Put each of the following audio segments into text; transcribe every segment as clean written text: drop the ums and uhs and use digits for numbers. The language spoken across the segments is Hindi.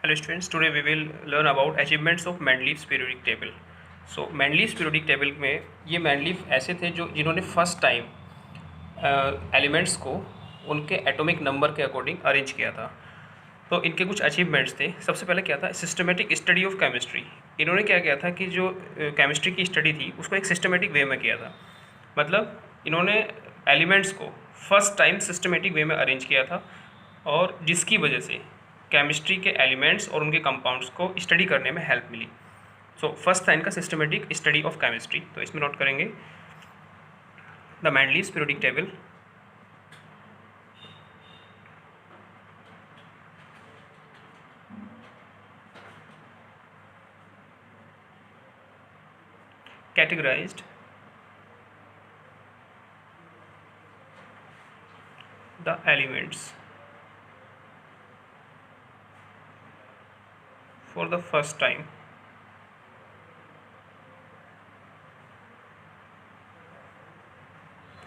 Hello students, today we will learn about achievements of Mendeleev's periodic table. So Mendeleev's periodic table में ये मेंडलीव ऐसे थे जो जिन्होंने फर्स्ट टाइम एलिमेंट्स को उनके एटॉमिक नंबर के अकॉर्डिंग अरेंज किया था। तो इनके कुछ अचीवमेंट्स थे। सबसे पहले क्या था, सिस्टमेटिक स्टडी ऑफ केमिस्ट्री। इन्होंने क्या किया था कि जो केमिस्ट्री की स्टडी थी उसको एक सिस्टमेटिक वे में किया था। मतलब इन्होंने एलिमेंट्स को फर्स्ट टाइम सिस्टमेटिक वे में अरेंज किया था और जिसकी वजह से केमिस्ट्री के एलिमेंट्स और उनके कंपाउंड्स को स्टडी करने में हेल्प मिली। सो फर्स्ट था इनका सिस्टमेटिक स्टडी ऑफ केमिस्ट्री। तो इसमें नोट करेंगे the Mendeleev's periodic table. Categorized the elements for the first time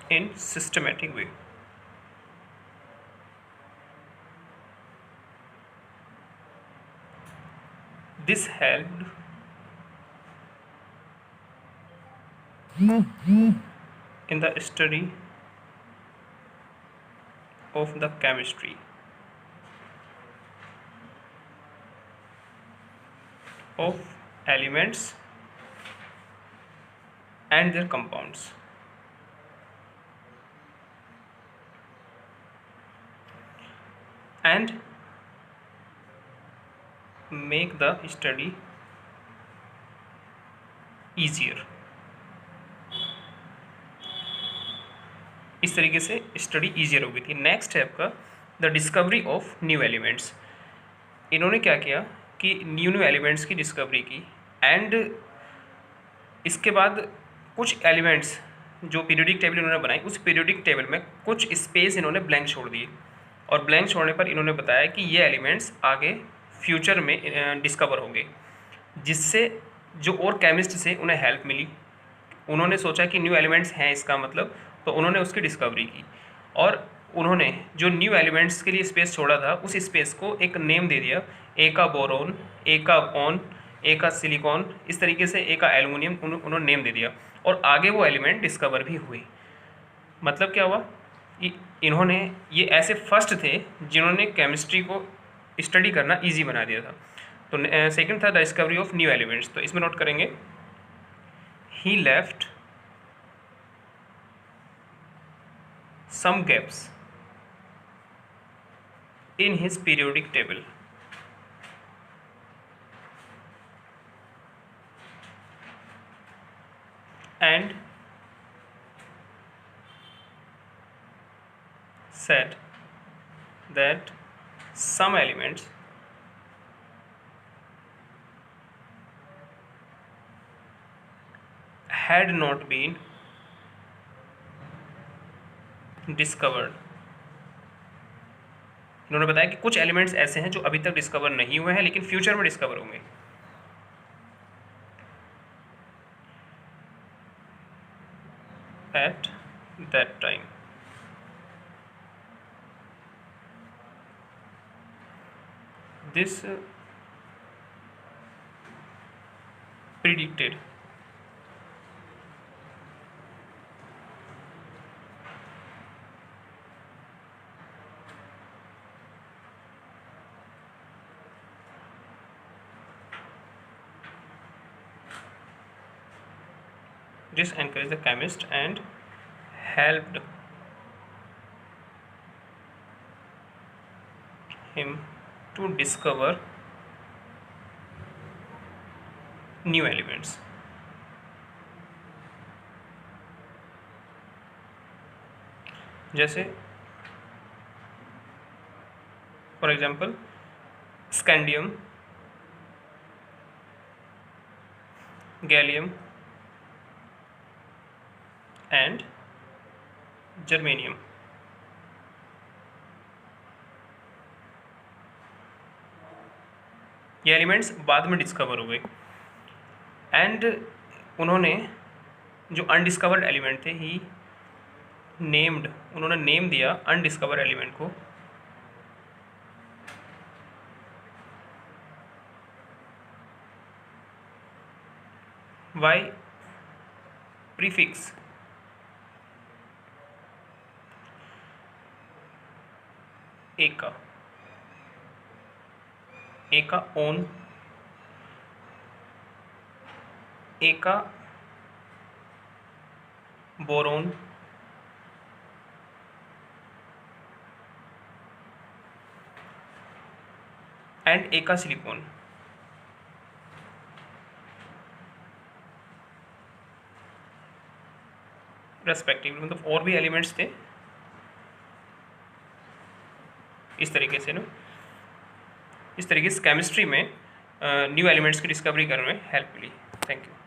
in systematic way. This helped in the study of the chemistry of elements and their compounds. And make the study easier. इस तरीके से स्टडी ईजियर हो गई थी। नेक्स्ट स्टेप का the discovery of new elements. इन्होंने क्या किया कि न्यू एलिमेंट्स की डिस्कवरी की एंड इसके बाद कुछ एलिमेंट्स जो पीरियोडिक टेबल इन्होंने बनाई उस पीरियोडिक टेबल में कुछ स्पेस इन्होंने ब्लैंक छोड़ दिए और ब्लैंक छोड़ने पर इन्होंने बताया कि ये एलिमेंट्स आगे फ्यूचर में डिस्कवर होंगे, जिससे जो और केमिस्ट से उन्हें हेल्प मिली। उन्होंने सोचा कि न्यू एलिमेंट्स हैं इसका मतलब, तो उन्होंने उसकी डिस्कवरी की और उन्होंने जो न्यू एलिमेंट्स के लिए स्पेस छोड़ा था उस स्पेस को एक नेम दे दिया, ए का बोरोन, ए का ऑन, ए का सिलिकॉन, इस तरीके से ए का एल्युमिनियम उन्होंने नेम दे दिया और आगे वो एलिमेंट डिस्कवर भी हुए। मतलब क्या हुआ, इन्होंने ये ऐसे फर्स्ट थे जिन्होंने केमिस्ट्री को स्टडी करना ईजी बना दिया था। तो सेकंड था the discovery of new elements. तो इसमें नोट करेंगे ही left some gaps in his periodic table and said that some elements had not been discovered. इन्होंने बताया कि कुछ एलिमेंट्स ऐसे हैं जो अभी तक डिस्कवर नहीं हुए हैं लेकिन फ्यूचर में डिस्कवर होंगे। At that time this predicted this encouraged the chemist and helped him to discover new elements. जैसे for example scandium, gallium and germanium. ये एलिमेंट्स बाद में डिस्कवर हो गए एंड उन्होंने जो अनडिस्कवर्ड एलिमेंट थे ही नेम्ड, उन्होंने नेम दिया अनडिस्कवर्ड एलिमेंट को वाई प्रीफिक्स एका ओन एका बोरोन एंड एका सिलिकॉन। रेस्पेक्टिवली, मतलब और भी एलिमेंट्स थे इस तरीके से ना। इस तरीके से केमिस्ट्री में न्यू एलिमेंट्स की डिस्कवरी करने में हेल्प मिली। Thank you.